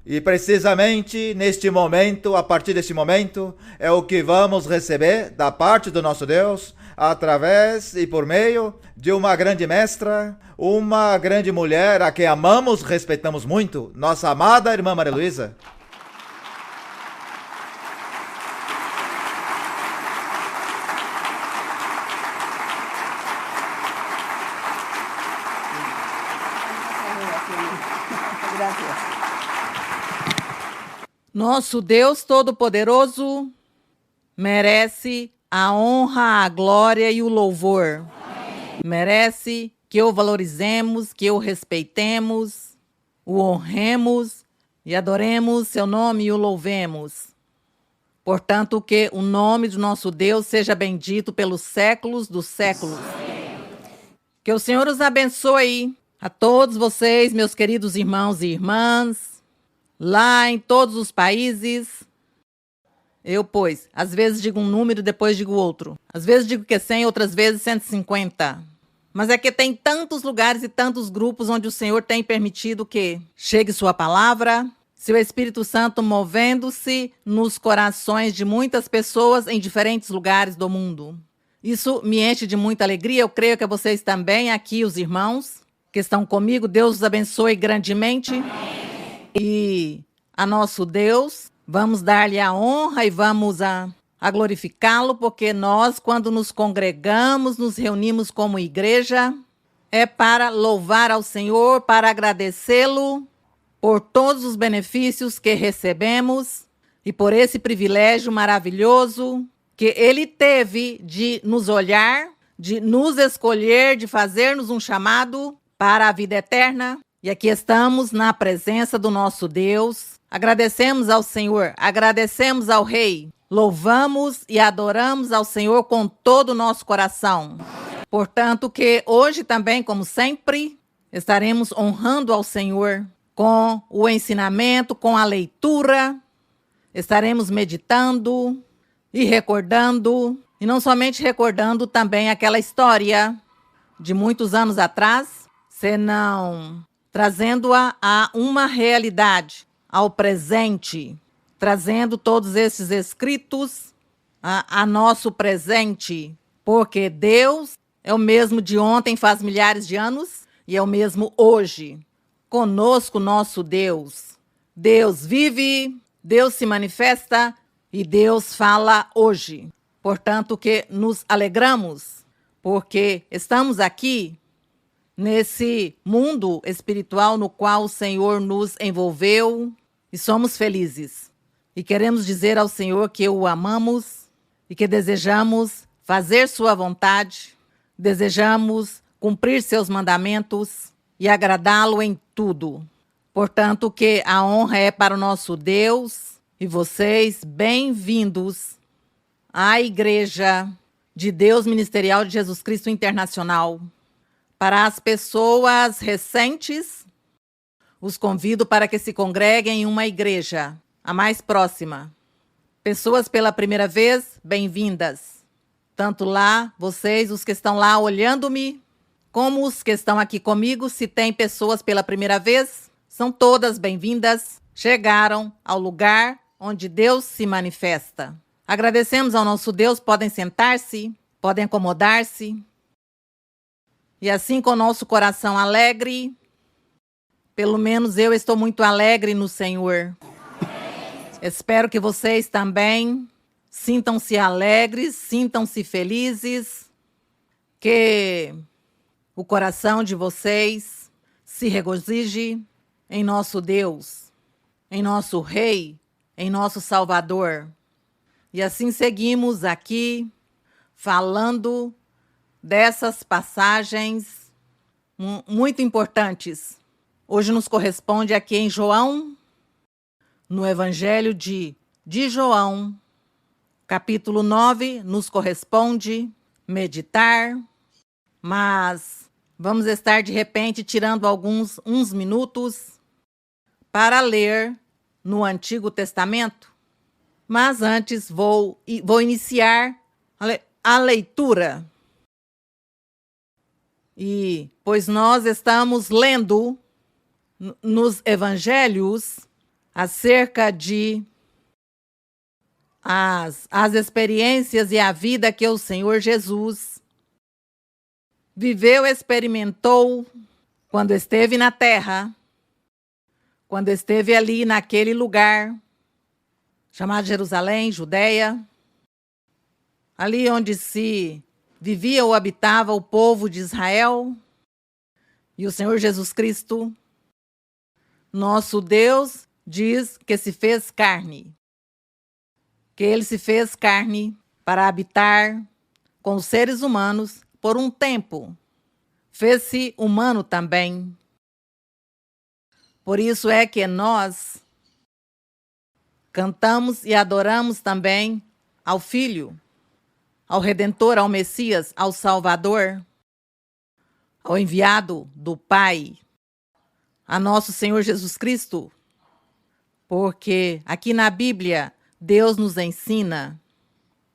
E precisamente neste momento, a partir deste momento, é o que vamos receber da parte do nosso Deus, através e por meio de uma grande mestra, uma grande mulher a quem amamos, respeitamos muito, nossa amada irmã Maria Luísa. Nosso Deus Todo-Poderoso merece a honra, a glória e o louvor. Amém. Merece que o valorizemos, que o respeitemos, o honremos e adoremos seu nome e o louvemos. Portanto, que o nome do nosso Deus seja bendito pelos séculos dos séculos. Amém. Que o Senhor os abençoe a todos vocês, meus queridos irmãos e irmãs, lá em todos os países. Eu, pois, às vezes digo um número, depois digo outro. Às vezes digo que é 100, outras vezes 150. Mas é que tem tantos lugares e tantos grupos onde o Senhor tem permitido que chegue sua palavra, seu Espírito Santo movendo-se nos corações de muitas pessoas em diferentes lugares do mundo. Isso me enche de muita alegria. Eu creio que vocês também, aqui os irmãos que estão comigo, Deus os abençoe grandemente. Amém. E a nosso Deus, vamos dar-lhe a honra e vamos a glorificá-lo, porque nós, quando nos congregamos, nos reunimos como igreja, é para louvar ao Senhor, para agradecê-lo por todos os benefícios que recebemos e por esse privilégio maravilhoso que ele teve de nos olhar, de nos escolher, de fazer-nos um chamado para a vida eterna. E aqui estamos na presença do nosso Deus. Agradecemos ao Senhor, agradecemos ao Rei. Louvamos e adoramos ao Senhor com todo o nosso coração. Portanto, que hoje também, como sempre, estaremos honrando ao Senhor com o ensinamento, com a leitura. Estaremos meditando e recordando. E não somente recordando também aquela história de muitos anos atrás, senão trazendo-a a uma realidade, ao presente, trazendo todos esses escritos a nosso presente, porque Deus é o mesmo de ontem, faz milhares de anos, e é o mesmo hoje. Conosco, nosso Deus. Deus vive, Deus se manifesta e Deus fala hoje. Portanto, que nos alegramos, porque estamos aqui nesse mundo espiritual no qual o Senhor nos envolveu e somos felizes. E queremos dizer ao Senhor que o amamos e que desejamos fazer sua vontade, desejamos cumprir seus mandamentos e agradá-lo em tudo. Portanto, que a honra é para o nosso Deus e vocês, bem-vindos à Igreja de Deus Ministerial de Jesus Cristo Internacional. Para as pessoas recentes, os convido para que se congreguem em uma igreja, a mais próxima. Pessoas pela primeira vez, bem-vindas. Tanto lá, vocês, os que estão lá olhando-me, como os que estão aqui comigo, se tem pessoas pela primeira vez, são todas bem-vindas. Chegaram ao lugar onde Deus se manifesta. Agradecemos ao nosso Deus, podem sentar-se, podem acomodar-se. E assim, com o nosso coração alegre, pelo menos eu estou muito alegre no Senhor. Espero que vocês também sintam-se alegres, sintam-se felizes, que o coração de vocês se regozije em nosso Deus, em nosso Rei, em nosso Salvador. E assim seguimos aqui falando dessas passagens muito importantes. Hoje nos corresponde aqui em João, no Evangelho de João, capítulo 9, nos corresponde meditar, mas vamos estar de repente tirando uns minutos para ler no Antigo Testamento. Mas antes vou iniciar a leitura. E pois nós estamos lendo nos evangelhos acerca de as experiências e a vida que o Senhor Jesus viveu, experimentou quando esteve na terra, quando esteve ali naquele lugar chamado Jerusalém, Judeia, ali onde se vivia ou habitava o povo de Israel. E o Senhor Jesus Cristo, nosso Deus, diz que se fez carne. Que ele se fez carne para habitar com os seres humanos por um tempo. Fez-se humano também. Por isso é que nós cantamos e adoramos também ao Filho, ao Redentor, ao Messias, ao Salvador, ao enviado do Pai, a nosso Senhor Jesus Cristo, porque aqui na Bíblia Deus nos ensina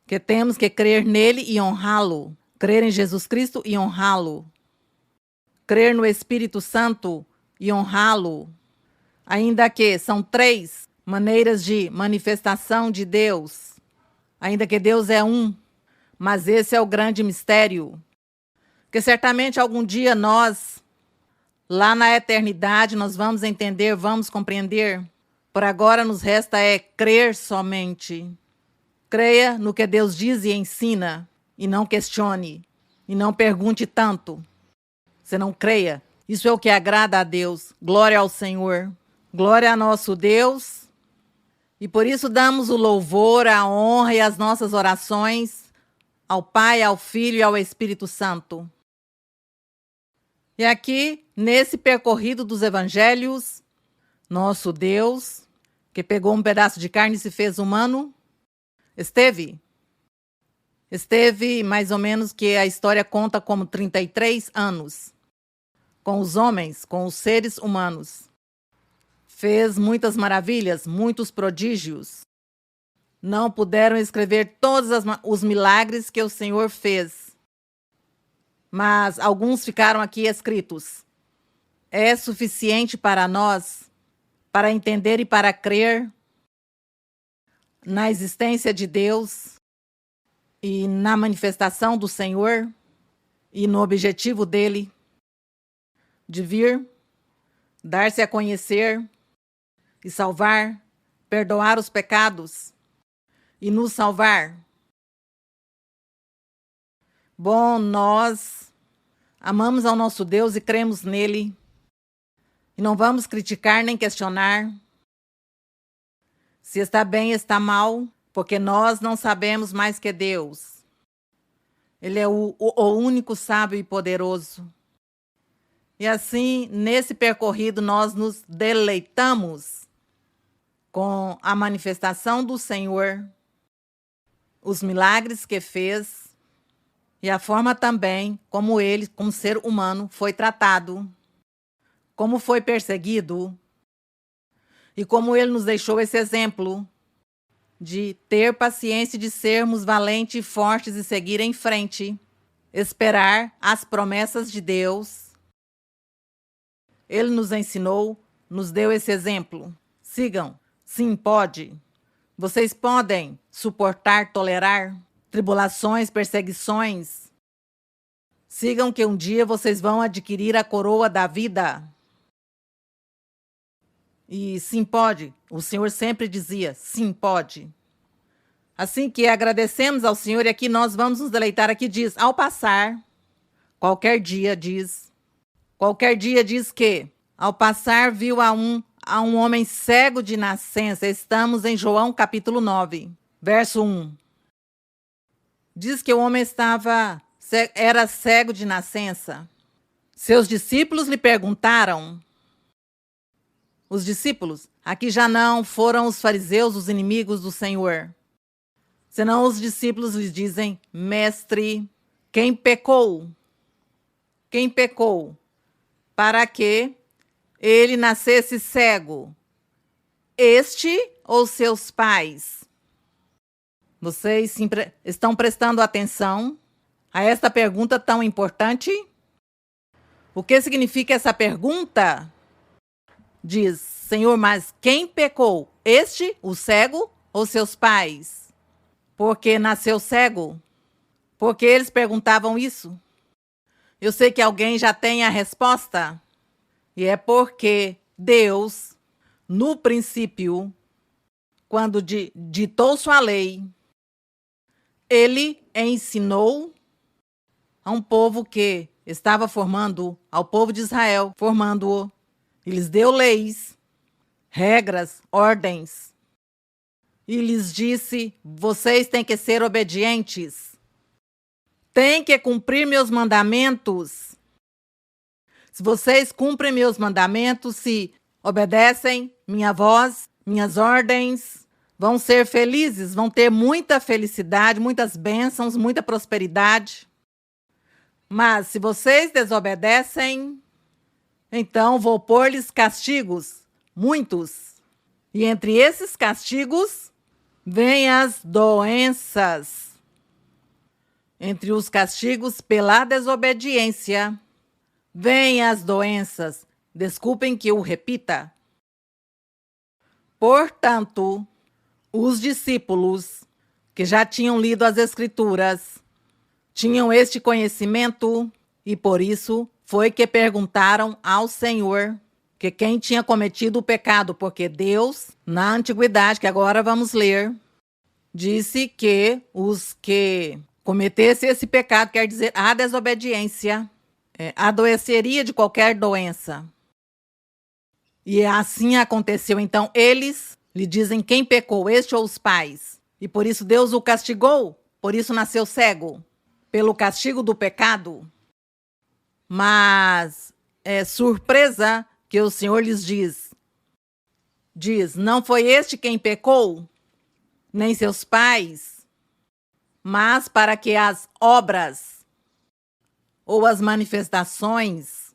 que temos que crer nele e honrá-lo, crer em Jesus Cristo e honrá-lo, crer no Espírito Santo e honrá-lo, ainda que são 3 maneiras de manifestação de Deus, ainda que Deus é um, mas esse é o grande mistério, que certamente algum dia nós, lá na eternidade, nós vamos entender, vamos compreender. Por agora nos resta é crer somente. Creia no que Deus diz e ensina, e não questione, e não pergunte tanto. Você não creia. Isso é o que agrada a Deus. Glória ao Senhor. Glória a nosso Deus. E por isso damos o louvor, a honra e as nossas orações ao Pai, ao Filho e ao Espírito Santo. E aqui, nesse percorrido dos evangelhos, nosso Deus, que pegou um pedaço de carne e se fez humano, esteve mais ou menos, que a história conta como 33 anos, com os homens, com os seres humanos. Fez muitas maravilhas, muitos prodígios. Não puderam escrever todos os milagres que o Senhor fez, mas alguns ficaram aqui escritos. É suficiente para nós, para entender e para crer na existência de Deus e na manifestação do Senhor e no objetivo dele de vir, dar-se a conhecer e salvar, perdoar os pecados e nos salvar. Bom, nós amamos ao nosso Deus e cremos nele. E não vamos criticar nem questionar se está bem, está mal, porque nós não sabemos mais que Deus. Ele é o único sábio e poderoso. E assim, nesse percorrido, nós nos deleitamos com a manifestação do Senhor, os milagres que fez e a forma também como ele, como ser humano, foi tratado, como foi perseguido e como ele nos deixou esse exemplo de ter paciência, de sermos valentes e fortes e seguir em frente, esperar as promessas de Deus. Ele nos ensinou, nos deu esse exemplo. Sigam. Sim, pode. Vocês podem suportar, tolerar tribulações, perseguições. Sigam que um dia vocês vão adquirir a coroa da vida. E sim, pode. O Senhor sempre dizia, sim, pode. Assim que agradecemos ao Senhor, e aqui nós vamos nos deleitar. Aqui diz, ao passar, qualquer dia diz que, ao passar, viu a um homem cego de nascença. Estamos em João capítulo 9, verso 1. Diz que o homem era cego de nascença. Seus discípulos lhe perguntaram. Os discípulos, aqui já não foram os fariseus, os inimigos do Senhor. Senão os discípulos lhes dizem, mestre, quem pecou? Quem pecou? Para que ele nascesse cego? Este ou seus pais? Vocês estão prestando atenção a esta pergunta tão importante? O que significa essa pergunta? Diz: Senhor, mas quem pecou? Este, o cego, ou seus pais? Porque nasceu cego? Porque eles perguntavam isso? Eu sei que alguém já tem a resposta. E é porque Deus, no princípio, quando ditou sua lei, ele ensinou a um povo que estava formando, ao povo de Israel, formando-o. Ele lhes deu leis, regras, ordens. E lhes disse: vocês têm que ser obedientes. Têm que cumprir meus mandamentos. Se vocês cumprem meus mandamentos, se obedecem minha voz, minhas ordens, vão ser felizes, vão ter muita felicidade, muitas bênçãos, muita prosperidade. Mas se vocês desobedecem, então vou pôr-lhes castigos, muitos. E entre esses castigos, vêm as doenças. Entre os castigos pela desobediência, vêm as doenças. Desculpem que eu repita. Portanto, os discípulos que já tinham lido as Escrituras tinham este conhecimento e por isso foi que perguntaram ao Senhor que quem tinha cometido o pecado, porque Deus, na antiguidade, que agora vamos ler, disse que os que cometessem esse pecado, quer dizer, a desobediência, adoeceria de qualquer doença. E assim aconteceu. Então, eles lhe dizem quem pecou, este ou os pais. E por isso Deus o castigou, por isso nasceu cego, pelo castigo do pecado. Mas é surpresa que o Senhor lhes diz, não foi este quem pecou, nem seus pais, mas para que as obras, ou as manifestações,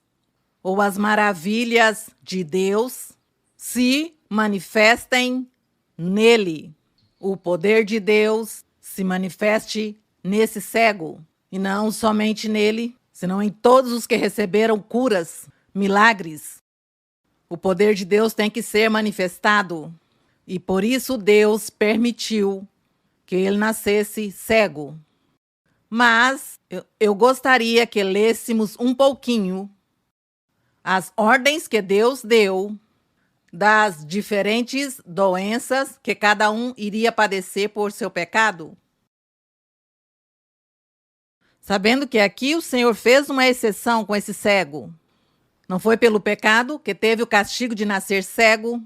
ou as maravilhas de Deus se manifestem nele. O poder de Deus se manifeste nesse cego, e não somente nele, senão em todos os que receberam curas, milagres. O poder de Deus tem que ser manifestado. E por isso Deus permitiu que ele nascesse cego. Mas eu gostaria que lêssemos um pouquinho as ordens que Deus deu das diferentes doenças que cada um iria padecer por seu pecado. Sabendo que aqui o Senhor fez uma exceção com esse cego. Não foi pelo pecado que teve o castigo de nascer cego,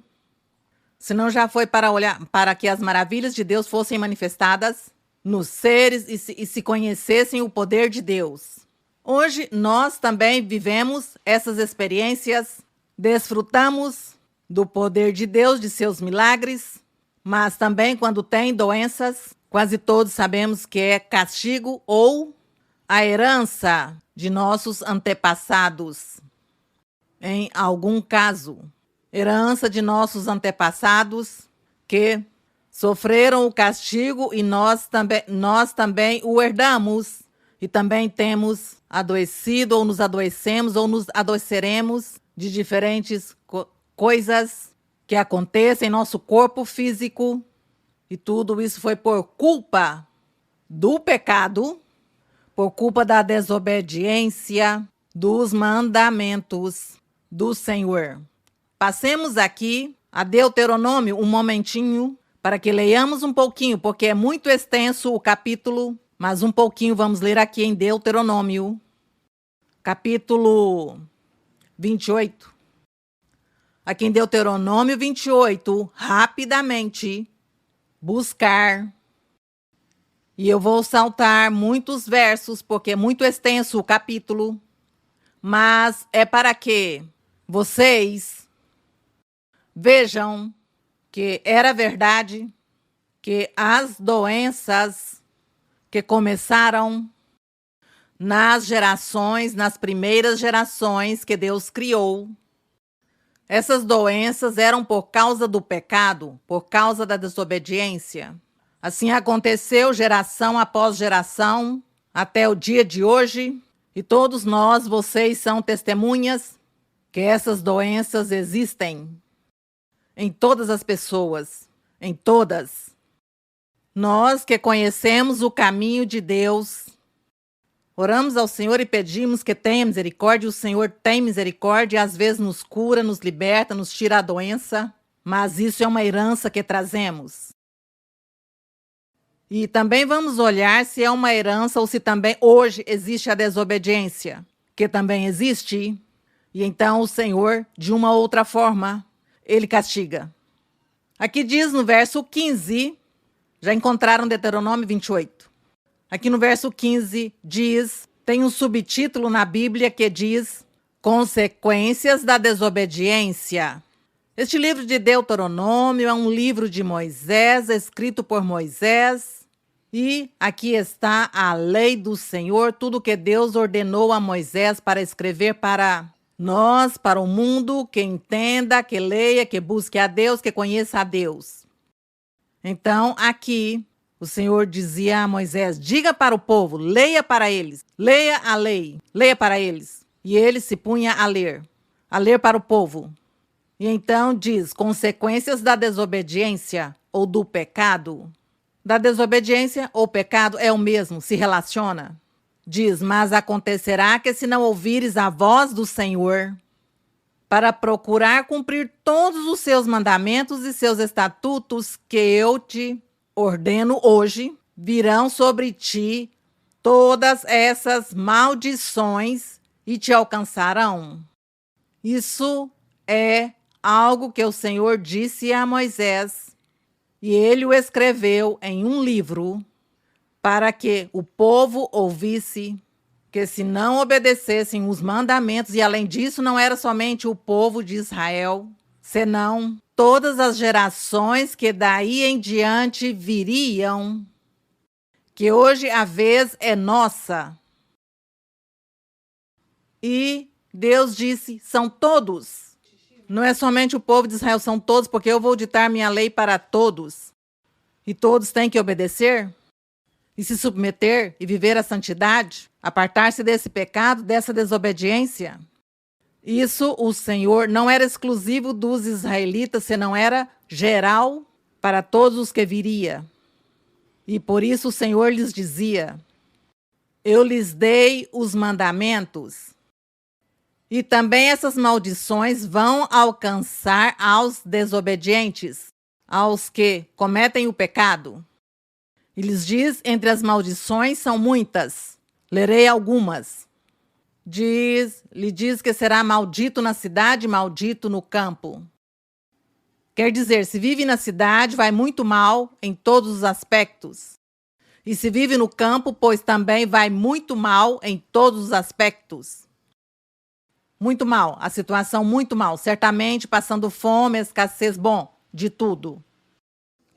senão já foi para olhar para que as maravilhas de Deus fossem manifestadas nos seres e se conhecessem o poder de Deus. Hoje nós também vivemos essas experiências, desfrutamos do poder de Deus, de seus milagres, mas também quando tem doenças, quase todos sabemos que é castigo ou a herança de nossos antepassados. Em algum caso, herança de nossos antepassados que sofreram o castigo e nós também o herdamos e também temos adoecido ou nos adoecemos ou nos adoeceremos de diferentes coisas que acontecem em nosso corpo físico e tudo isso foi por culpa do pecado, por culpa da desobediência dos mandamentos do Senhor. Passemos aqui a Deuteronômio um momentinho para que leiamos um pouquinho, porque é muito extenso o capítulo, mas um pouquinho vamos ler aqui em Deuteronômio, capítulo 28. Aqui em Deuteronômio 28, rapidamente, buscar. E eu vou saltar muitos versos, porque é muito extenso o capítulo, mas é para que vocês vejam que era verdade que as doenças que começaram nas gerações, nas primeiras gerações que Deus criou, essas doenças eram por causa do pecado, por causa da desobediência. Assim aconteceu geração após geração, até o dia de hoje, e todos nós, vocês são testemunhas que essas doenças existem em todas as pessoas, em todas. Nós que conhecemos o caminho de Deus, oramos ao Senhor e pedimos que tenha misericórdia. O Senhor tem misericórdia e às vezes nos cura, nos liberta, nos tira a doença, mas isso é uma herança que trazemos. E também vamos olhar se é uma herança ou se também hoje existe a desobediência, que também existe. E então o Senhor, de uma outra forma, Ele castiga. Aqui diz no verso 15, já encontraram Deuteronômio 28. Aqui no verso 15 diz, tem um subtítulo na Bíblia que diz Consequências da Desobediência. Este livro de Deuteronômio é um livro de Moisés, escrito por Moisés. E aqui está a lei do Senhor, tudo que Deus ordenou a Moisés para escrever para nós, para o mundo, que entenda, que leia, que busque a Deus, que conheça a Deus. Então, aqui, o Senhor dizia a Moisés, diga para o povo, leia para eles, leia a lei, leia para eles. E ele se punha a ler para o povo. E então diz, consequências da desobediência ou do pecado. Da desobediência ou pecado é o mesmo, se relaciona. Diz, mas acontecerá que se não ouvires a voz do Senhor, para procurar cumprir todos os seus mandamentos e seus estatutos que eu te ordeno hoje, virão sobre ti todas essas maldições e te alcançarão. Isso é algo que o Senhor disse a Moisés, e ele o escreveu em um livro, para que o povo ouvisse, que se não obedecessem os mandamentos, e além disso não era somente o povo de Israel, senão todas as gerações que daí em diante viriam, que hoje a vez é nossa. E Deus disse, são todos. Não é somente o povo de Israel, são todos, porque eu vou ditar minha lei para todos. E todos têm que obedecer e se submeter e viver a santidade, apartar-se desse pecado, dessa desobediência. Isso o Senhor não era exclusivo dos israelitas, senão era geral para todos os que viria. E por isso o Senhor lhes dizia, eu lhes dei os mandamentos. E também essas maldições vão alcançar aos desobedientes, aos que cometem o pecado. E lhes diz, entre as maldições são muitas. Lerei algumas. Lhe diz que será maldito na cidade, maldito no campo. Quer dizer, se vive na cidade, vai muito mal em todos os aspectos. E se vive no campo, pois também vai muito mal em todos os aspectos. Muito mal, a situação muito mal, certamente passando fome, escassez, bom, de tudo.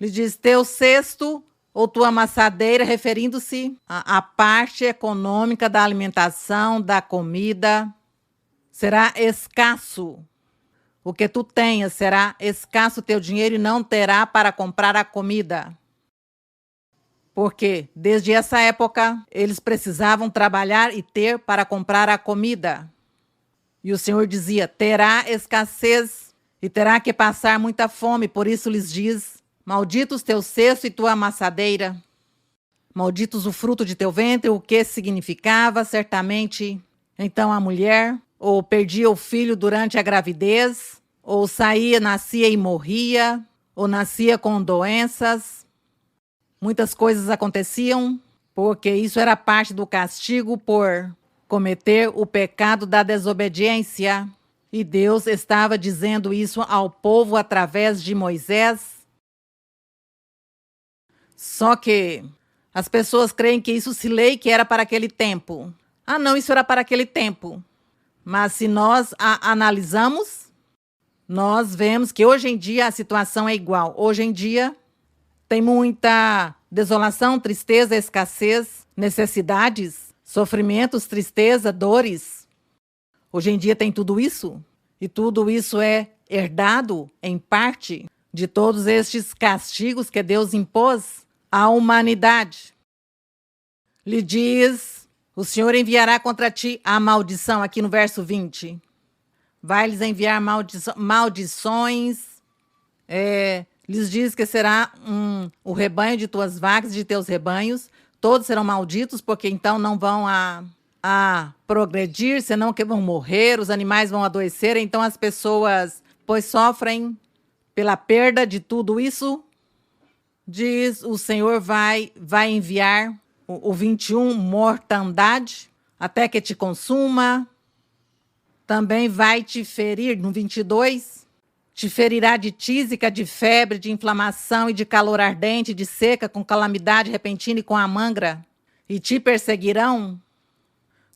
Lhe diz, teu cesto ou tua amassadeira, referindo-se à parte econômica da alimentação, da comida, será escasso. O que tu tenhas será escasso teu dinheiro e não terá para comprar a comida. Porque desde essa época eles precisavam trabalhar e ter para comprar a comida. E o Senhor dizia, terá escassez e terá que passar muita fome, por isso lhes diz, malditos teu cesto e tua amassadeira, malditos o fruto de teu ventre, o que significava certamente. Então a mulher ou perdia o filho durante a gravidez, ou saía, nascia e morria, ou nascia com doenças. Muitas coisas aconteciam, porque isso era parte do castigo por cometer o pecado da desobediência. E Deus estava dizendo isso ao povo através de Moisés. Só que as pessoas creem que isso se lê que era para aquele tempo. Ah, não, isso era para aquele tempo. Mas se nós analisamos, nós vemos que hoje em dia a situação é igual. Hoje em dia tem muita desolação, tristeza, escassez, necessidades, sofrimentos, tristeza, dores. Hoje em dia tem tudo isso. E tudo isso é herdado, em parte, de todos estes castigos que Deus impôs à humanidade. Lhe diz, o Senhor enviará contra ti a maldição, aqui no verso 20. vai lhes enviar maldições, lhes diz que será o rebanho de tuas vacas e de teus rebanhos, todos serão malditos, porque então não vão a progredir, senão que vão morrer, os animais vão adoecer, então as pessoas, pois sofrem pela perda de tudo isso, diz o Senhor vai enviar o 21, mortandade, até que te consuma. Também vai te ferir, no 22, te ferirá de tísica, de febre, de inflamação e de calor ardente, de seca, com calamidade repentina e com a mangra. E te perseguirão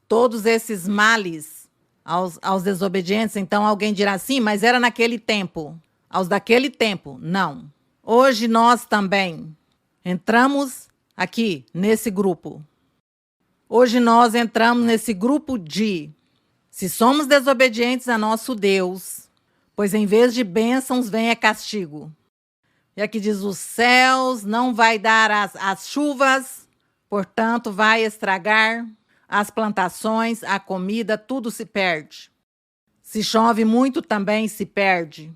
todos esses males aos desobedientes. Então alguém dirá assim, mas era naquele tempo. Aos daquele tempo, não. Hoje nós também entramos aqui nesse grupo. Hoje nós entramos nesse grupo de, se somos desobedientes a nosso Deus, pois em vez de bênçãos vem castigo. E aqui diz, os céus não vai dar as chuvas, portanto vai estragar as plantações, a comida, tudo se perde. Se chove muito também se perde.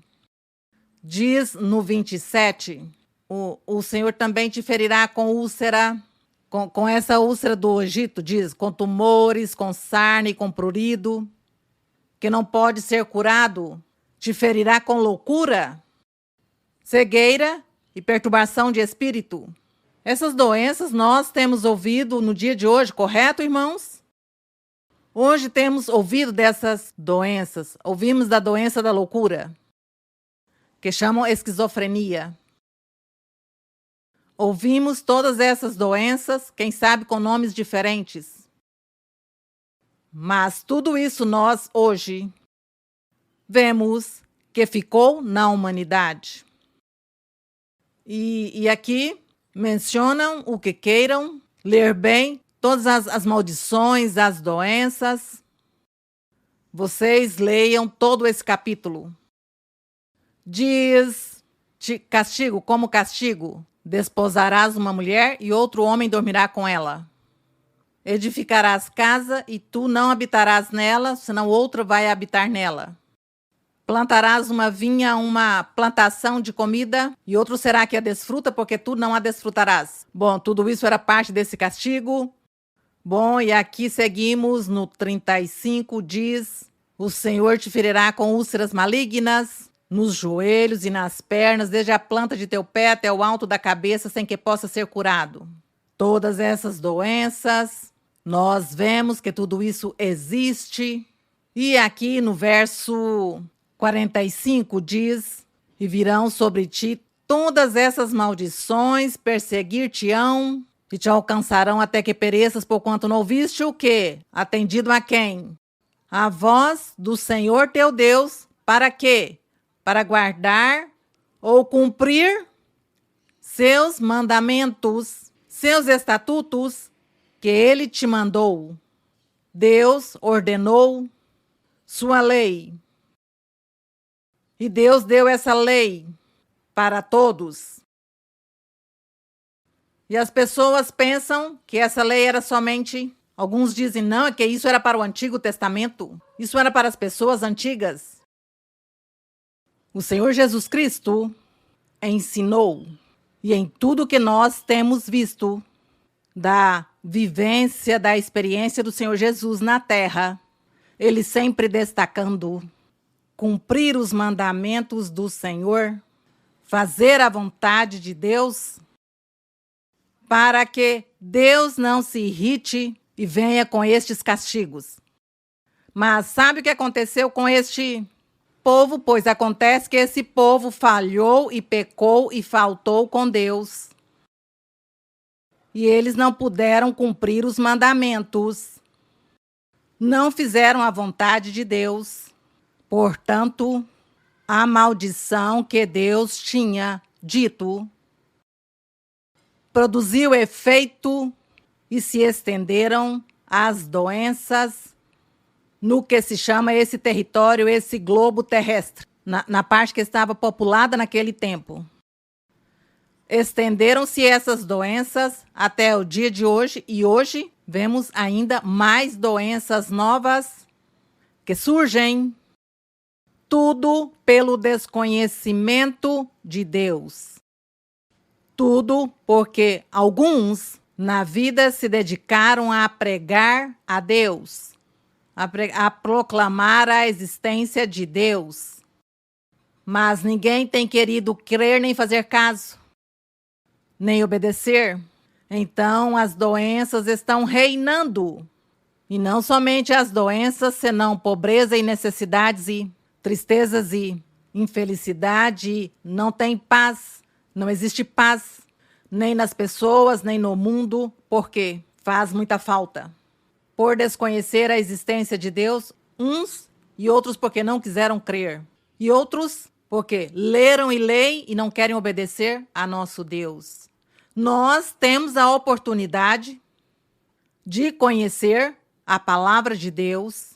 Diz no 27, o Senhor também te ferirá com úlcera, com essa úlcera do Egito, diz, com tumores, com sarna e com prurido, que não pode ser curado, te ferirá com loucura, cegueira e perturbação de espírito. Essas doenças nós temos ouvido no dia de hoje, correto, irmãos? Hoje temos ouvido dessas doenças, ouvimos da doença da loucura, que chamam esquizofrenia. Ouvimos todas essas doenças, quem sabe com nomes diferentes. Mas tudo isso nós hoje vemos que ficou na humanidade. E aqui mencionam o que queiram ler bem, todas as maldições, as doenças. Vocês leiam todo esse capítulo. Diz, castigo, como castigo, desposarás uma mulher e outro homem dormirá com ela. Edificarás casa e tu não habitarás nela, senão outro vai habitar nela. Plantarás uma vinha, uma plantação de comida, e outro será que a desfruta, porque tu não a desfrutarás. Bom, tudo isso era parte desse castigo. Bom, e aqui seguimos no 35, diz, o Senhor te ferirá com úlceras malignas, nos joelhos e nas pernas, desde a planta de teu pé até o alto da cabeça, sem que possa ser curado. Todas essas doenças, nós vemos que tudo isso existe. E aqui no verso 45 diz, e virão sobre ti todas essas maldições, perseguir-te-ão e te alcançarão até que pereças, porquanto não ouviste o quê? Atendido a quem? A voz do Senhor teu Deus, para quê? Para guardar ou cumprir seus mandamentos, seus estatutos que ele te mandou. Deus ordenou sua lei. E Deus deu essa lei para todos. E as pessoas pensam que essa lei era somente... Alguns dizem, não, é que isso era para o Antigo Testamento. Isso era para as pessoas antigas. O Senhor Jesus Cristo ensinou, e em tudo que nós temos visto da vivência, da experiência do Senhor Jesus na terra, ele sempre destacando cumprir os mandamentos do Senhor, fazer a vontade de Deus, para que Deus não se irrite e venha com estes castigos. Mas sabe o que aconteceu com este povo? Pois acontece que esse povo falhou e pecou e faltou com Deus. E eles não puderam cumprir os mandamentos. Não fizeram a vontade de Deus. Portanto, a maldição que Deus tinha dito produziu efeito e se estenderam as doenças no que se chama esse território, esse globo terrestre, na parte que estava populada naquele tempo. Estenderam-se essas doenças até o dia de hoje, e hoje vemos ainda mais doenças novas que surgem Tudo pelo desconhecimento de Deus. Tudo porque alguns na vida se dedicaram a pregar a Deus, a proclamar a existência de Deus. Mas ninguém tem querido crer nem fazer caso, nem obedecer. Então as doenças estão reinando. E não somente as doenças, senão pobreza e necessidades e tristezas e infelicidade. Não tem paz, não existe paz, nem nas pessoas, nem no mundo, porque faz muita falta. Por desconhecer a existência de Deus, uns e outros porque não quiseram crer. E outros porque leram e leem e não querem obedecer a nosso Deus. Nós temos a oportunidade de conhecer a palavra de Deus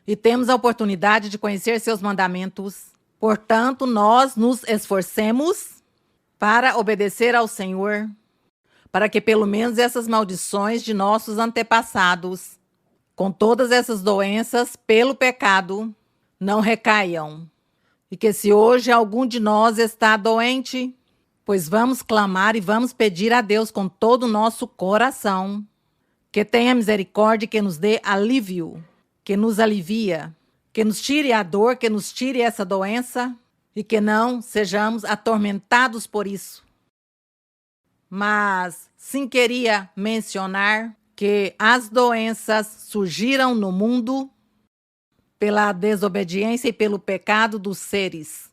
e temos a oportunidade de conhecer seus mandamentos. Portanto, nós nos esforcemos para obedecer ao Senhor, para que pelo menos essas maldições de nossos antepassados, com todas essas doenças pelo pecado, não recaiam. E que se hoje algum de nós está doente, pois vamos clamar e vamos pedir a Deus com todo o nosso coração, que tenha misericórdia, que nos dê alívio, que nos alivia, que nos tire a dor, que nos tire essa doença e que não sejamos atormentados por isso. Mas sim queria mencionar que as doenças surgiram no mundo pela desobediência e pelo pecado dos seres.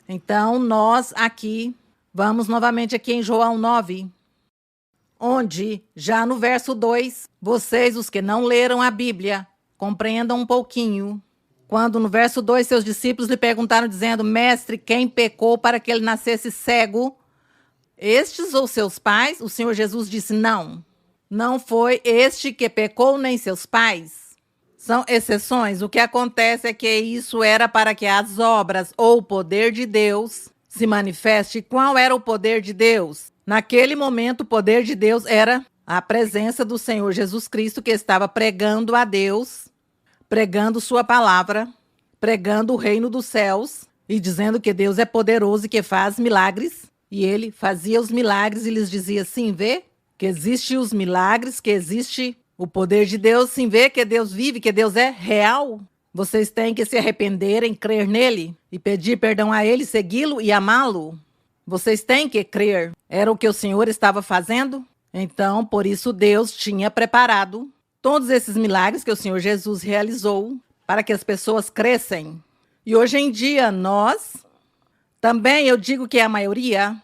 Então, nós aqui, vamos novamente aqui em João 9, onde, já no verso 2, vocês, os que não leram a Bíblia, compreendam um pouquinho. Quando no verso 2 seus discípulos lhe perguntaram dizendo: Mestre, quem pecou para que ele nascesse cego? Estes ou seus pais? O Senhor Jesus disse: não foi este que pecou nem seus pais. São exceções. O que acontece é que isso era para que as obras ou o poder de Deus se manifeste. Qual era o poder de Deus? Naquele momento, o poder de Deus era a presença do Senhor Jesus Cristo, que estava pregando a Deus, pregando sua palavra, pregando o reino dos céus e dizendo que Deus é poderoso e que faz milagres. E ele fazia os milagres e lhes dizia: sim, vê que existem os milagres, que existe o poder de Deus, sim, vê que Deus vive, que Deus é real. Vocês têm que se arrependerem, crer nele e pedir perdão a ele, segui-lo e amá-lo. Vocês têm que crer. Era o que o Senhor estava fazendo? Então, por isso Deus tinha preparado todos esses milagres que o Senhor Jesus realizou para que as pessoas crescem. E hoje em dia nós, também eu digo que a maioria,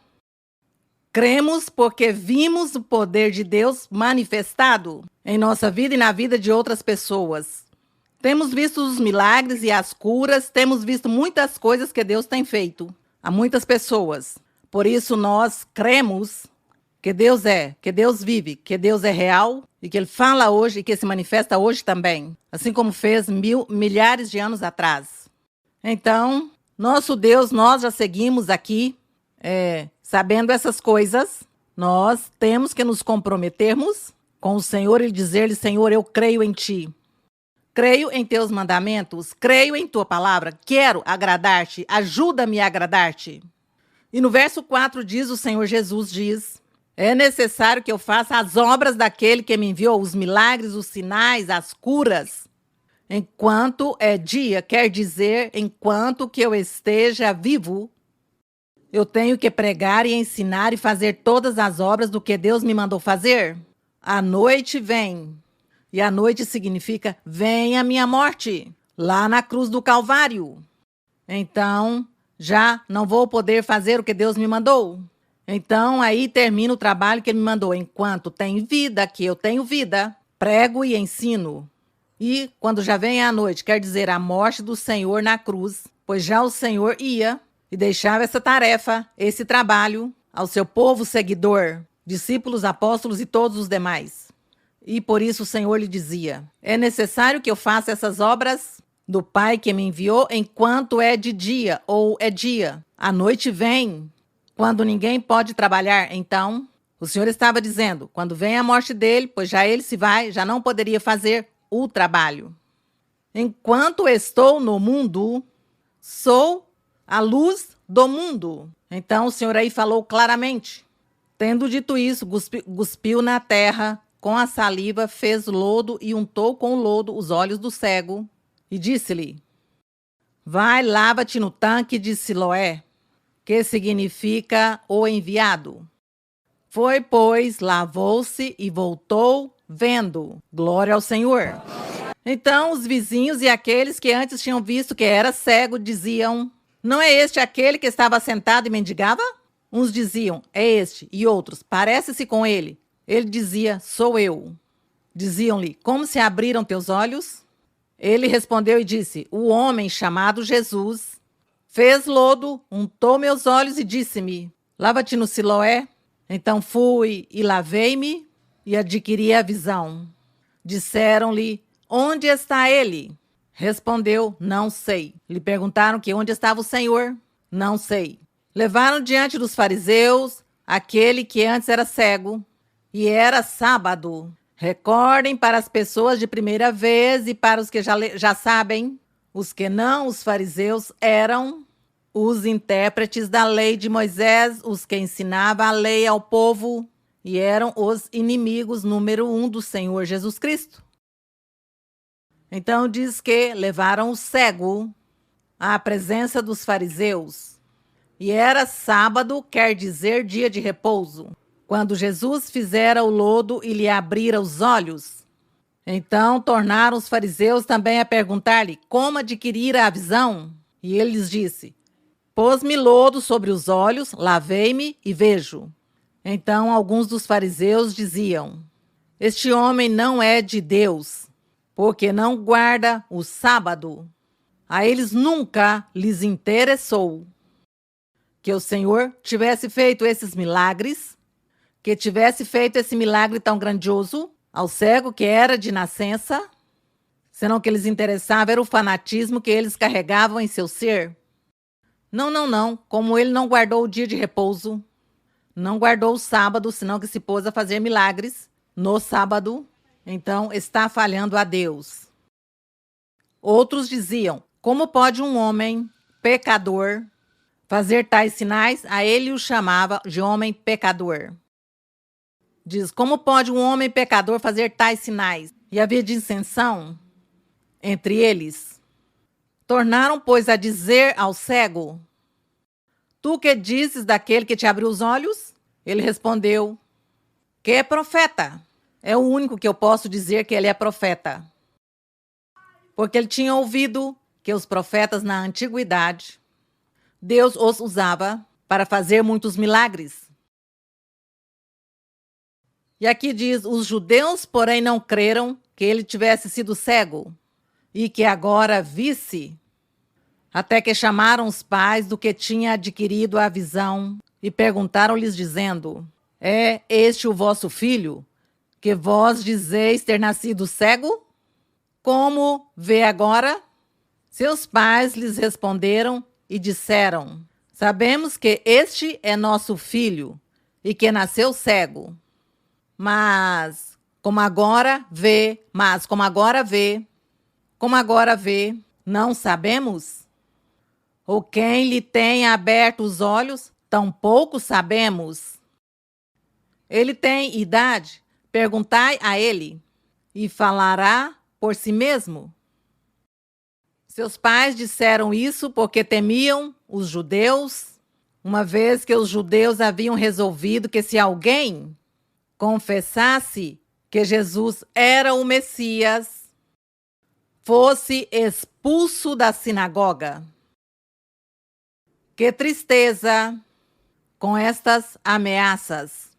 cremos porque vimos o poder de Deus manifestado em nossa vida e na vida de outras pessoas. Temos visto os milagres e as curas, temos visto muitas coisas que Deus tem feito a muitas pessoas. Por isso nós cremos que Deus que Deus vive, que Deus é real e que Ele fala hoje e que se manifesta hoje também, assim como fez milhares de anos atrás. Então, nosso Deus, nós já seguimos aqui, sabendo essas coisas, nós temos que nos comprometermos com o Senhor e dizer-lhe: Senhor, eu creio em Ti. Creio em Teus mandamentos, creio em Tua palavra, quero agradar-te, ajuda-me a agradar-te. E no verso 4 diz, o Senhor Jesus diz: é necessário que eu faça as obras daquele que me enviou, os milagres, os sinais, as curas, enquanto é dia, quer dizer, enquanto que eu esteja vivo, eu tenho que pregar e ensinar e fazer todas as obras do que Deus me mandou fazer. A noite vem, e a noite significa: vem a minha morte, lá na cruz do Calvário. Então, já não vou poder fazer o que Deus me mandou. Então, aí termina o trabalho que Ele me mandou. Enquanto tem vida, que eu tenho vida, prego e ensino. E quando já vem a noite, quer dizer a morte do Senhor na cruz, pois já o Senhor ia e deixava essa tarefa, esse trabalho, ao seu povo seguidor, discípulos, apóstolos e todos os demais. E por isso o Senhor lhe dizia: é necessário que eu faça essas obras do Pai que me enviou enquanto é de dia ou é dia. A noite vem, quando ninguém pode trabalhar. Então, o Senhor estava dizendo, quando vem a morte dele, pois já ele se vai, já não poderia fazer o trabalho. Enquanto estou no mundo, sou a luz do mundo. Então o Senhor aí falou claramente. Tendo dito isso, cuspiu na terra com a saliva, fez lodo e untou com o lodo os olhos do cego e disse-lhe: vai, lava-te no tanque de Siloé, que significa o enviado. Foi, pois, lavou-se e voltou vendo. Glória ao Senhor. Então os vizinhos e aqueles que antes tinham visto que era cego diziam: não é este aquele que estava sentado e mendigava? Uns diziam: é este, e outros: parece-se com ele. Ele dizia: sou eu. Diziam-lhe: como se abriram teus olhos? Ele respondeu e disse: o homem chamado Jesus fez lodo, untou meus olhos e disse-me: lava-te no Siloé. Então fui e lavei-me e adquiri a visão. Disseram-lhe: onde está ele? Respondeu: não sei. Lhe perguntaram que onde estava o Senhor? Não sei. Levaram diante dos fariseus aquele que antes era cego, e era sábado. Recordem para as pessoas de primeira vez e para os que já sabem. Os que não, os fariseus, eram os intérpretes da lei de Moisés, os que ensinavam a lei ao povo, e eram os inimigos número 1 do Senhor Jesus Cristo. Então diz que levaram o cego à presença dos fariseus. E era sábado, quer dizer dia de repouso, quando Jesus fizera o lodo e lhe abrira os olhos. Então tornaram os fariseus também a perguntar-lhe como adquirir a visão. E ele lhes disse: pôs-me lodo sobre os olhos, lavei-me e vejo. Então alguns dos fariseus diziam: este homem não é de Deus, porque não guarda o sábado. A eles nunca lhes interessou que o Senhor tivesse feito esses milagres, que tivesse feito esse milagre tão grandioso ao cego que era de nascença, senão que eles interessava era o fanatismo que eles carregavam em seu ser. Não. Como ele não guardou o dia de repouso, não guardou o sábado, senão que se pôs a fazer milagres no sábado, então está falhando a Deus. Outros diziam: como pode um homem pecador fazer tais sinais? A ele o chamava de homem pecador. Diz: como pode um homem pecador fazer tais sinais? E havia dissensão entre eles. Tornaram, pois, a dizer ao cego: tu que dizes daquele que te abriu os olhos? Ele respondeu: que é profeta. É o único que eu posso dizer que ele é profeta. Porque ele tinha ouvido que os profetas na antiguidade, Deus os usava para fazer muitos milagres. E aqui diz: os judeus, porém, não creram que ele tivesse sido cego e que agora visse, até que chamaram os pais do que tinha adquirido a visão e perguntaram-lhes dizendo: é este o vosso filho, que vós dizeis ter nascido cego? Como vê agora? Seus pais lhes responderam e disseram: sabemos que este é nosso filho e que nasceu cego. Mas como agora vê, não sabemos? Ou quem lhe tem aberto os olhos, tampouco sabemos. Ele tem idade? Perguntai a ele, e falará por si mesmo. Seus pais disseram isso porque temiam os judeus, uma vez que os judeus haviam resolvido que se alguém confessasse que Jesus era o Messias, fosse expulso da sinagoga. Que tristeza com estas ameaças.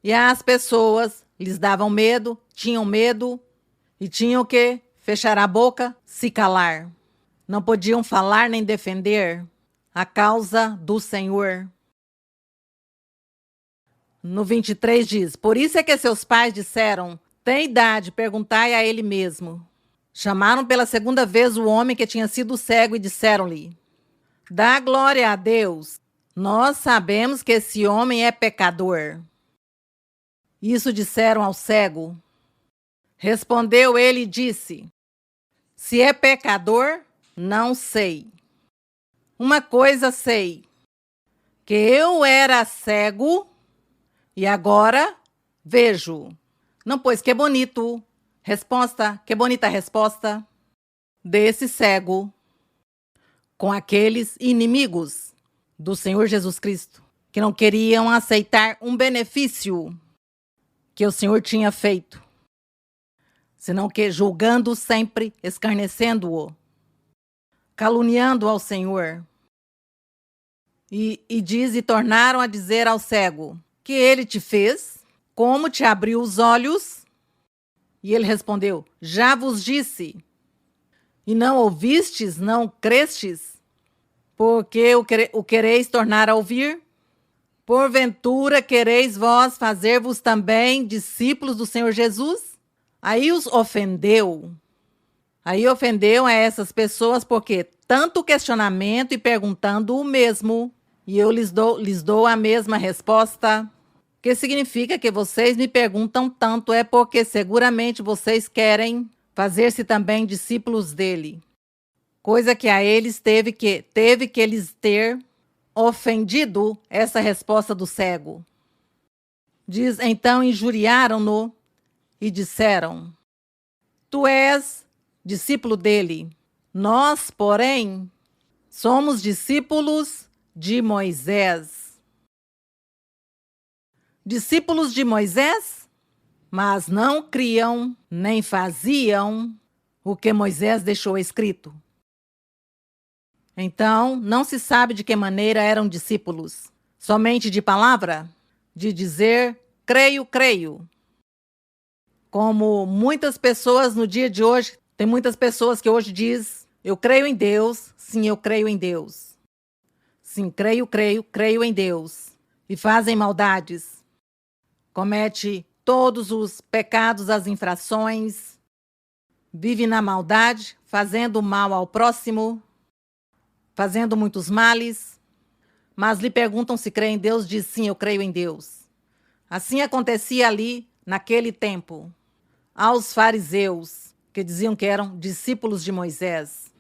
E as pessoas lhes davam medo, tinham medo e tinham que fechar a boca, se calar. Não podiam falar nem defender a causa do Senhor. No 23 diz: por isso é que seus pais disseram: tem idade, perguntai a ele mesmo. Chamaram pela segunda vez o homem que tinha sido cego e disseram-lhe: dá glória a Deus. Nós sabemos que esse homem é pecador. Isso disseram ao cego. Respondeu ele e disse: Se é pecador, não sei. Uma coisa sei, que eu era cego e agora vejo. Não, pois que bonito. Resposta, que bonita resposta desse cego com aqueles inimigos do Senhor Jesus Cristo, que não queriam aceitar um benefício que o Senhor tinha feito, senão que julgando sempre, escarnecendo-o, caluniando ao Senhor. E tornaram a dizer ao cego: que ele te fez? Como te abriu os olhos? E ele respondeu: já vos disse. E não ouvistes, não crestes? Porque o quereis tornar a ouvir? Porventura quereis vós fazer-vos também discípulos do Senhor Jesus? Aí os ofendeu. Aí ofendeu a essas pessoas porque tanto questionamento e perguntando o mesmo. E eu lhes dou a mesma resposta. Que significa que vocês me perguntam tanto é porque seguramente vocês querem fazer-se também discípulos dele. Coisa que a eles teve que lhes ter ofendido essa resposta do cego. Diz, então injuriaram-no e disseram: tu és discípulo dele. Nós, porém, somos discípulos de Moisés. Discípulos de Moisés, mas não criam nem faziam o que Moisés deixou escrito. Então, não se sabe de que maneira eram discípulos. Somente de palavra? De dizer, creio, creio. Como muitas pessoas no dia de hoje, tem muitas pessoas que hoje dizem, eu creio em Deus, sim, eu creio em Deus. Sim, creio, creio, creio em Deus. E fazem maldades. Comete todos os pecados, as infrações. Vive na maldade, fazendo mal ao próximo, fazendo muitos males, mas lhe perguntam se crê em Deus, diz sim, eu creio em Deus. Assim acontecia ali, naquele tempo, aos fariseus, que diziam que eram discípulos de Moisés.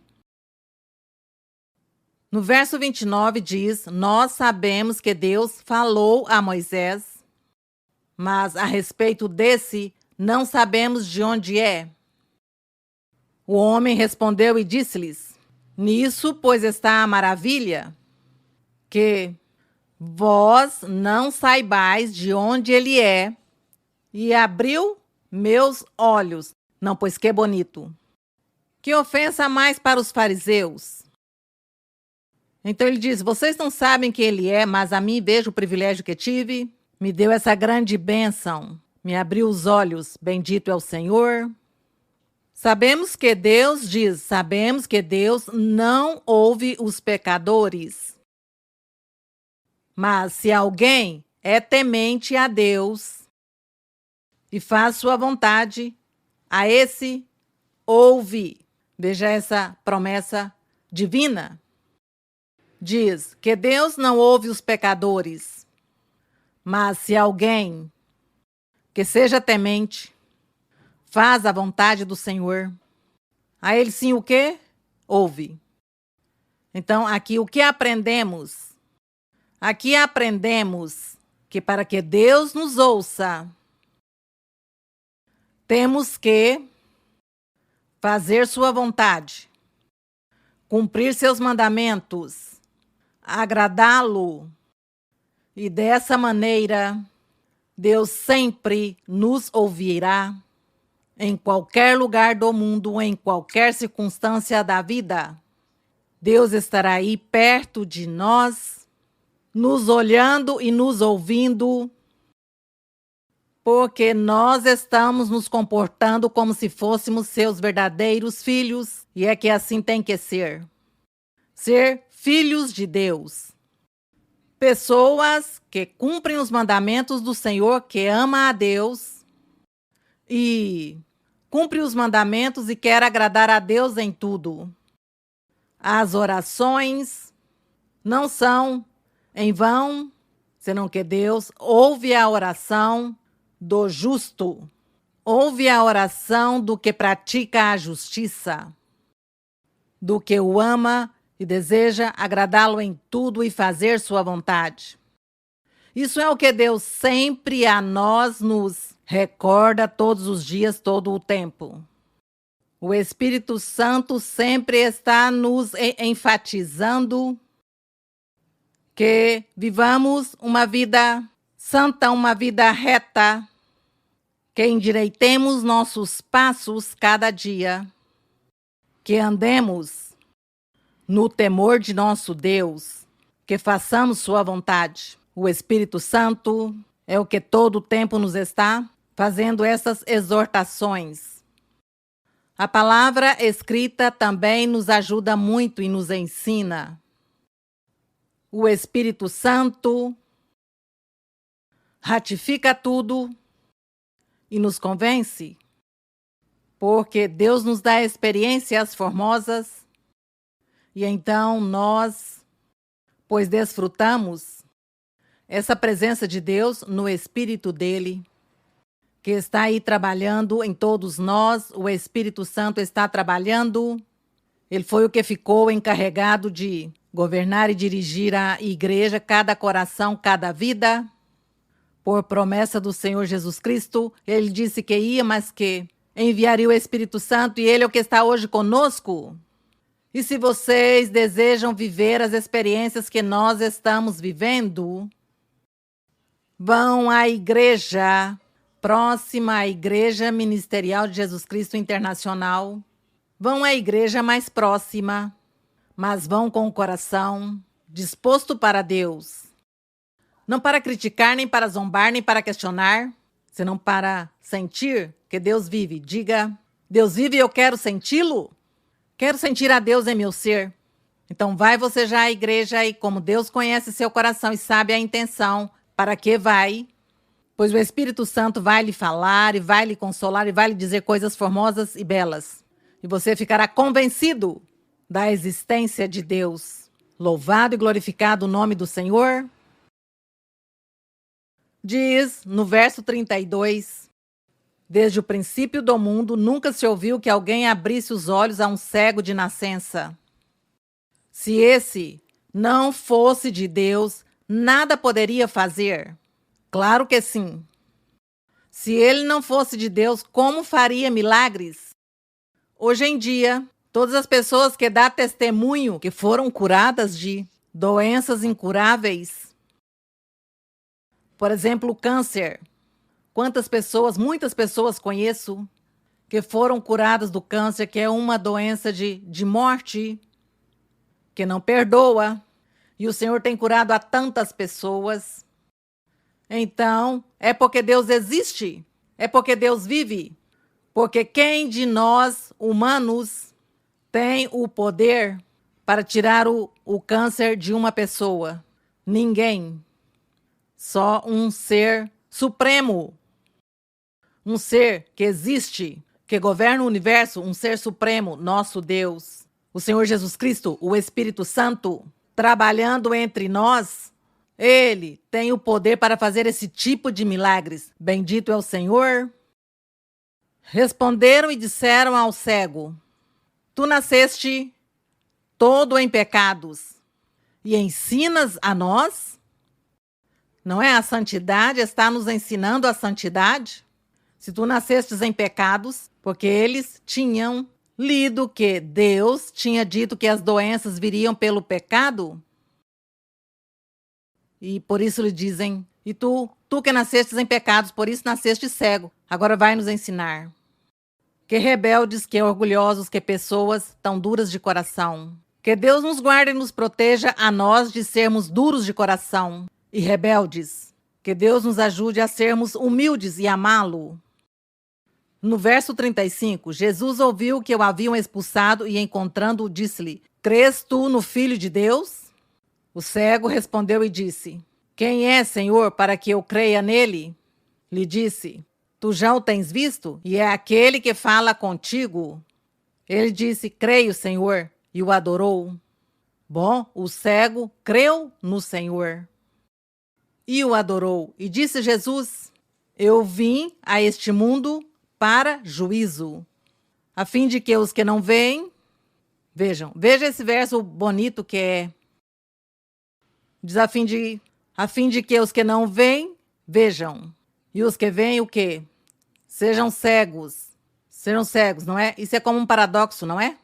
No verso 29 diz, nós sabemos que Deus falou a Moisés, mas a respeito desse, não sabemos de onde é. O homem respondeu e disse-lhes, nisso, pois está a maravilha, que vós não saibais de onde ele é, e abriu meus olhos. Não, pois que bonito. Que ofensa mais para os fariseus. Então ele diz, vocês não sabem quem ele é, mas a mim vejo o privilégio que tive, me deu essa grande bênção, me abriu os olhos, bendito é o Senhor. Sabemos que Deus não ouve os pecadores. Mas se alguém é temente a Deus e faz sua vontade, a esse ouve. Veja essa promessa divina. Diz que Deus não ouve os pecadores. Mas se alguém que seja temente faz a vontade do Senhor, a ele sim o quê? Ouve. Então, aqui o que aprendemos? Aqui aprendemos que para que Deus nos ouça, temos que fazer sua vontade, cumprir seus mandamentos, agradá-lo. E dessa maneira, Deus sempre nos ouvirá em qualquer lugar do mundo, em qualquer circunstância da vida. Deus estará aí perto de nós, nos olhando e nos ouvindo, porque nós estamos nos comportando como se fôssemos seus verdadeiros filhos, e é que assim tem que ser. Ser filhos de Deus. Pessoas que cumprem os mandamentos do Senhor, que ama a Deus e cumpre os mandamentos e quer agradar a Deus em tudo. As orações não são em vão, senão que Deus ouve a oração do justo, ouve a oração do que pratica a justiça. do que o ama e deseja agradá-lo em tudo e fazer sua vontade. Isso é o que Deus sempre a nós nos recorda todos os dias, todo o tempo. O Espírito Santo sempre está nos enfatizando que vivamos uma vida santa, uma vida reta, que endireitemos nossos passos cada dia, que andemos no temor de nosso Deus, que façamos sua vontade. O Espírito Santo é o que todo o tempo nos está fazendo essas exortações. A palavra escrita também nos ajuda muito e nos ensina. O Espírito Santo ratifica tudo e nos convence, porque Deus nos dá experiências formosas e então nós, pois desfrutamos essa presença de Deus no Espírito dele, que está aí trabalhando em todos nós. O Espírito Santo está trabalhando. Ele foi o que ficou encarregado de governar e dirigir a igreja, cada coração, cada vida. Por promessa do Senhor Jesus Cristo, ele disse que ia, mas que enviaria o Espírito Santo, e ele é o que está hoje conosco. E se vocês desejam viver as experiências que nós estamos vivendo, vão à igreja próxima, à Igreja Ministerial de Jesus Cristo Internacional. Vão à igreja mais próxima, mas vão com o coração disposto para Deus. Não para criticar, nem para zombar, nem para questionar, senão para sentir que Deus vive. Diga: Deus vive e eu quero senti-lo. Quero sentir a Deus em meu ser. Então vai você já à igreja e, como Deus conhece seu coração e sabe a intenção para que vai, pois o Espírito Santo vai lhe falar e vai lhe consolar e vai lhe dizer coisas formosas e belas. E você ficará convencido da existência de Deus. Louvado e glorificado o nome do Senhor. Diz no verso 32, desde o princípio do mundo nunca se ouviu que alguém abrisse os olhos a um cego de nascença. Se esse não fosse de Deus, nada poderia fazer? Claro que sim. Se ele não fosse de Deus, como faria milagres? Hoje em dia, todas as pessoas que dão testemunho que foram curadas de doenças incuráveis, por exemplo, o câncer. Quantas pessoas, muitas pessoas conheço que foram curadas do câncer, que é uma doença de morte, que não perdoa. E o Senhor tem curado a tantas pessoas. Então, é porque Deus existe, é porque Deus vive. Porque quem de nós, humanos, tem o poder para tirar o câncer de uma pessoa? Ninguém. Só um ser supremo. Um ser que existe, que governa o universo, um ser supremo, nosso Deus. O Senhor Jesus Cristo, o Espírito Santo, trabalhando entre nós. Ele tem o poder para fazer esse tipo de milagres. Bendito é o Senhor. Responderam e disseram ao cego: Tu nasceste todo em pecados e ensinas a nós? Não é? A santidade está nos ensinando a santidade? Se tu nascestes em pecados, porque eles tinham lido que Deus tinha dito que as doenças viriam pelo pecado, e por isso lhe dizem: e tu que nascestes em pecados, por isso nasceste cego, agora vai nos ensinar. Que rebeldes, que orgulhosos, que pessoas tão duras de coração. Que Deus nos guarde e nos proteja a nós de sermos duros de coração e rebeldes. Que Deus nos ajude a sermos humildes e amá-lo. No verso 35, Jesus ouviu que o haviam expulsado e, encontrando-o, disse-lhe: Crês tu no Filho de Deus? O cego respondeu e disse: Quem é, Senhor, para que eu creia nele? Lhe disse: Tu já o tens visto, e é aquele que fala contigo. Ele disse: Creio, Senhor, e o adorou. Bom, o cego creu no Senhor e o adorou. E disse Jesus: Eu vim a este mundo para juízo, a fim de que os que não veem Veja esse verso bonito que é. Diz a fim de que os que não veem, vejam. E os que veem, o quê? Sejam cegos. Sejam cegos, não é? Isso é como um paradoxo, não é?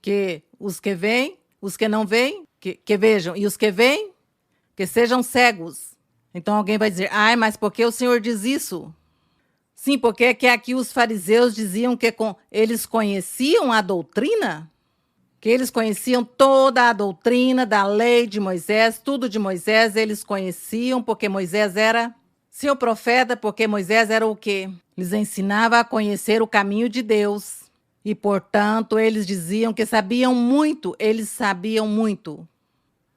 Que os que veem, os que não veem, que vejam. E os que veem, que sejam cegos. Então alguém vai dizer, ai, mas por que o Senhor diz isso? Sim, porque é que aqui os fariseus diziam que eles conheciam a doutrina, que eles conheciam toda a doutrina da lei de Moisés, tudo de Moisés eles conheciam, porque Moisés era seu profeta, porque Moisés era o quê? Lhes ensinava a conhecer o caminho de Deus. E, portanto, eles diziam que sabiam muito, eles sabiam muito.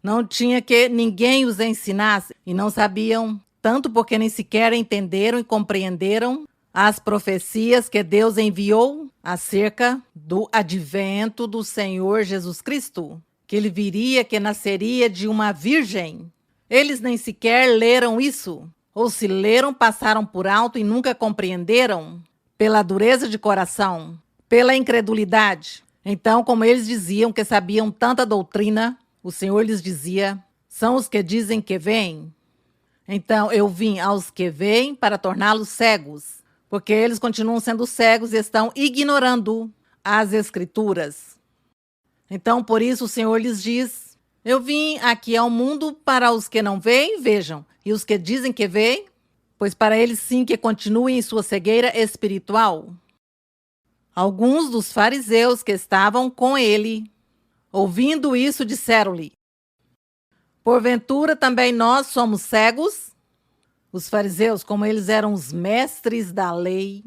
Não tinha que ninguém os ensinasse, e não sabiam tanto porque nem sequer entenderam e compreenderam as profecias que Deus enviou acerca do advento do Senhor Jesus Cristo, que ele viria, que nasceria de uma virgem. Eles nem sequer leram isso, ou se leram, passaram por alto e nunca compreenderam, pela dureza de coração, pela incredulidade. Então, como eles diziam que sabiam tanta doutrina, o Senhor lhes dizia, são os que dizem que veem. Então, eu vim aos que veem para torná-los cegos, porque eles continuam sendo cegos e estão ignorando as Escrituras. Então, por isso, o Senhor lhes diz, eu vim aqui ao mundo para os que não veem, vejam, e os que dizem que veem, pois para eles sim que continuem em sua cegueira espiritual. Alguns dos fariseus que estavam com ele, ouvindo isso, disseram-lhe, porventura também nós somos cegos? Os fariseus, como eles eram os mestres da lei,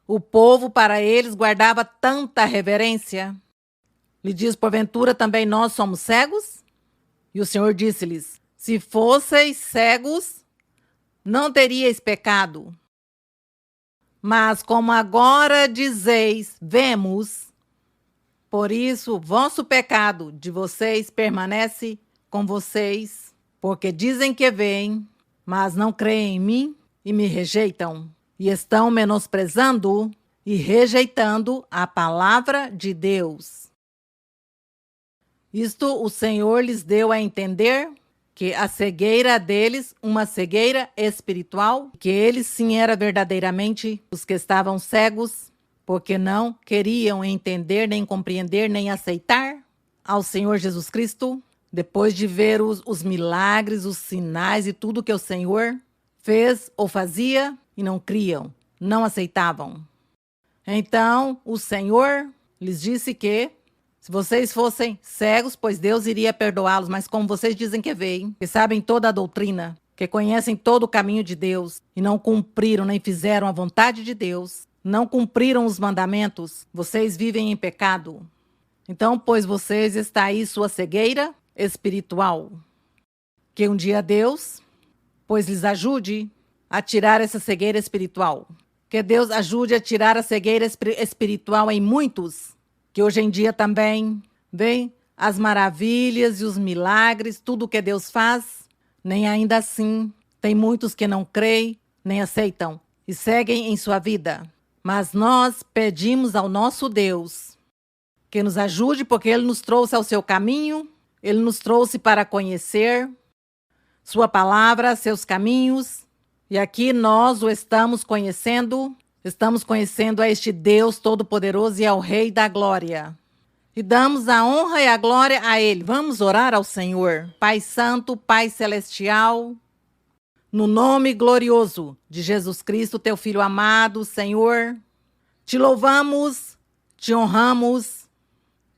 o povo para eles guardava tanta reverência. Lhe diz, porventura também nós somos cegos? E o Senhor disse-lhes, se fosseis cegos, não teríeis pecado. Mas como agora dizeis, vemos, por isso o vosso pecado de vocês permanece com vocês, porque dizem que veem, mas não creem em mim e me rejeitam, e estão menosprezando e rejeitando a palavra de Deus. Isto o Senhor lhes deu a entender que a cegueira deles, uma cegueira espiritual, que eles sim eram verdadeiramente os que estavam cegos, porque não queriam entender, nem compreender, nem aceitar ao Senhor Jesus Cristo, depois de ver os milagres, os sinais e tudo que o Senhor fez ou fazia, e não criam, não aceitavam. Então, o Senhor lhes disse que se vocês fossem cegos, pois Deus iria perdoá-los, mas como vocês dizem que veem, que sabem toda a doutrina, que conhecem todo o caminho de Deus, e não cumpriram nem fizeram a vontade de Deus, não cumpriram os mandamentos, vocês vivem em pecado. Então, pois vocês está aí sua cegueira espiritual. Que um dia Deus, pois lhes ajude a tirar essa cegueira espiritual. Que Deus ajude a tirar a cegueira espiritual em muitos, que hoje em dia também veem as maravilhas e os milagres, tudo o que Deus faz, nem ainda assim tem muitos que não creem, nem aceitam e seguem em sua vida. Mas nós pedimos ao nosso Deus que nos ajude, porque Ele nos trouxe ao seu caminho, Ele nos trouxe para conhecer sua palavra, seus caminhos, e aqui nós o estamos conhecendo a este Deus Todo-Poderoso e ao Rei da Glória. E damos a honra e a glória a Ele. Vamos orar ao Senhor. Pai Santo, Pai Celestial, no nome glorioso de Jesus Cristo, Teu Filho amado, Senhor, te louvamos, te honramos,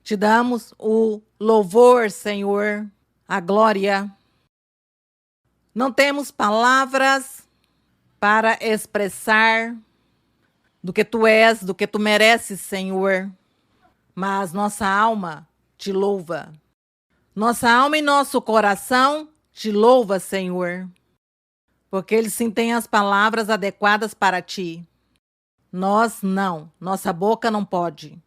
te damos o louvor, Senhor, a glória. Não temos palavras para expressar do que Tu és, do que Tu mereces, Senhor. Mas nossa alma te louva. Nossa alma e nosso coração te louva, Senhor. Porque Ele sim tem as palavras adequadas para Ti. Nós não. Nossa boca não pode.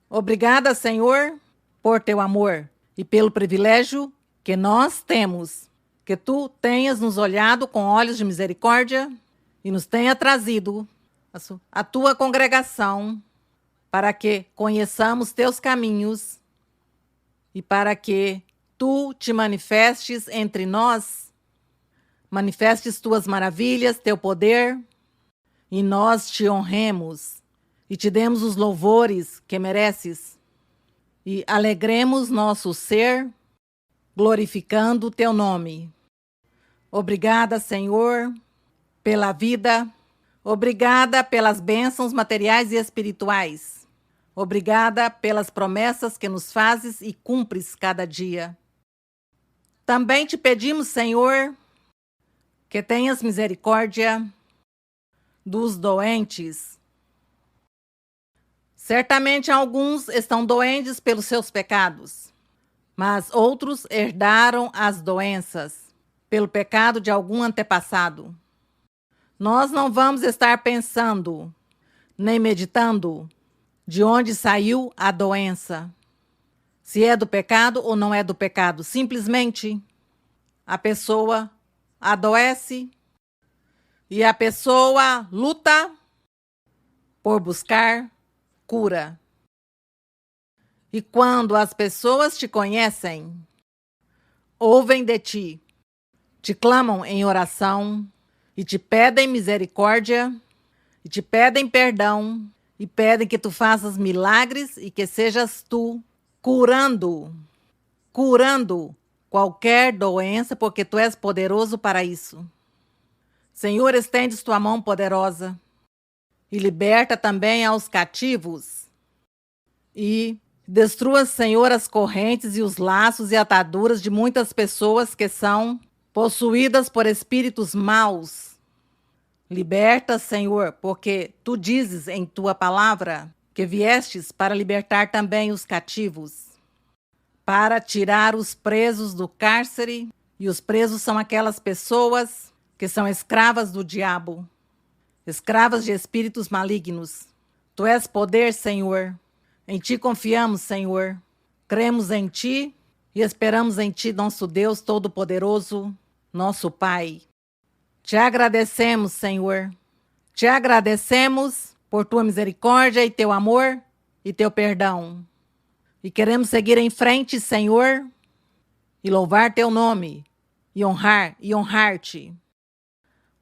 Obrigada, Senhor, por Teu amor e pelo privilégio que nós temos. Que Tu tenhas nos olhado com olhos de misericórdia e nos tenha trazido a Tua congregação para que conheçamos teus caminhos e para que tu te manifestes entre nós, manifestes tuas maravilhas, teu poder, e nós te honremos e te demos os louvores que mereces e alegremos nosso ser, glorificando o teu nome. Obrigada, Senhor, pela vida. Obrigada pelas bênçãos materiais e espirituais. Obrigada pelas promessas que nos fazes e cumpres cada dia. Também te pedimos, Senhor, que tenhas misericórdia dos doentes. Certamente alguns estão doentes pelos seus pecados, mas outros herdaram as doenças pelo pecado de algum antepassado. Nós não vamos estar pensando, nem meditando de onde saiu a doença, se é do pecado ou não é do pecado. Simplesmente, a pessoa adoece e a pessoa luta por buscar cura. E quando as pessoas te conhecem, ouvem de ti, te clamam em oração e te pedem misericórdia e te pedem perdão e pedem que tu faças milagres e que sejas tu curando qualquer doença, porque tu és poderoso para isso. Senhor, estendes tua mão poderosa e liberta também aos cativos. E destrua, Senhor, as correntes e os laços e ataduras de muitas pessoas que são possuídas por espíritos maus. Liberta, Senhor, porque tu dizes em tua palavra que viestes para libertar também os cativos, para tirar os presos do cárcere, e os presos são aquelas pessoas que são escravas do diabo, escravas de espíritos malignos. Tu és poder, Senhor. Em ti confiamos, Senhor. Cremos em ti e esperamos em ti, nosso Deus Todo-Poderoso, nosso Pai. Te agradecemos, Senhor. Te agradecemos por tua misericórdia e teu amor e teu perdão. E queremos seguir em frente, Senhor, e louvar teu nome, e honrar-te.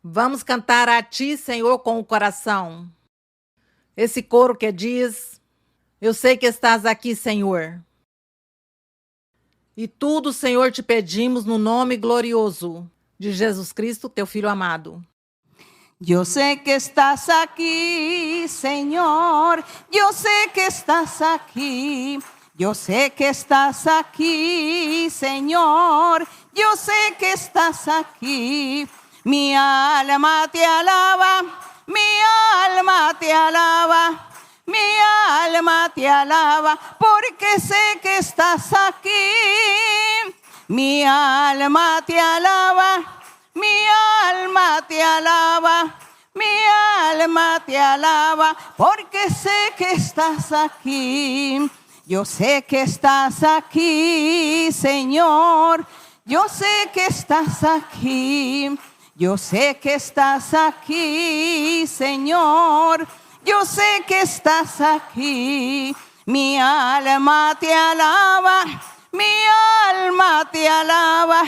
Vamos cantar a ti, Senhor, com o coração. Esse coro que diz: eu sei que estás aqui, Senhor. E tudo, Senhor, te pedimos no nome glorioso de Jesus Cristo, teu Filho amado. Yo sé que estás aquí, Señor. Yo sé que estás aquí. Yo sé que estás aquí, Señor. Yo sé que estás aquí. Mi alma te alaba, mi alma te alaba. Mi alma te alaba, porque sé que estás aquí. Mi alma te alaba, mi alma te alaba, mi alma te alaba, porque sé que estás aquí. Yo sé que estás aquí, Señor. Yo sé que estás aquí. Yo sé que estás aquí, Señor. Yo sé que estás aquí. Mi alma te alaba, mi alma te alaba,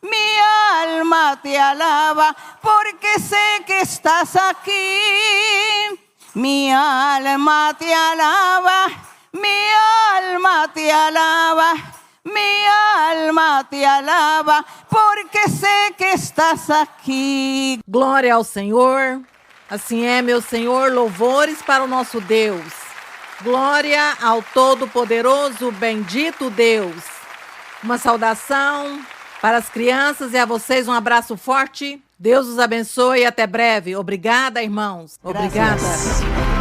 mi alma te alaba, porque sé que estás aquí. Mi alma te alaba, mi alma te alaba, mi alma te alaba, porque sé que estás aqui. Glória ao Senhor. Assim é, meu Senhor, louvores para o nosso Deus. Glória ao Todo-Poderoso, bendito Deus. Uma saudação para as crianças e a vocês um abraço forte. Deus os abençoe e até breve. Obrigada, irmãos. Obrigada. Gracias.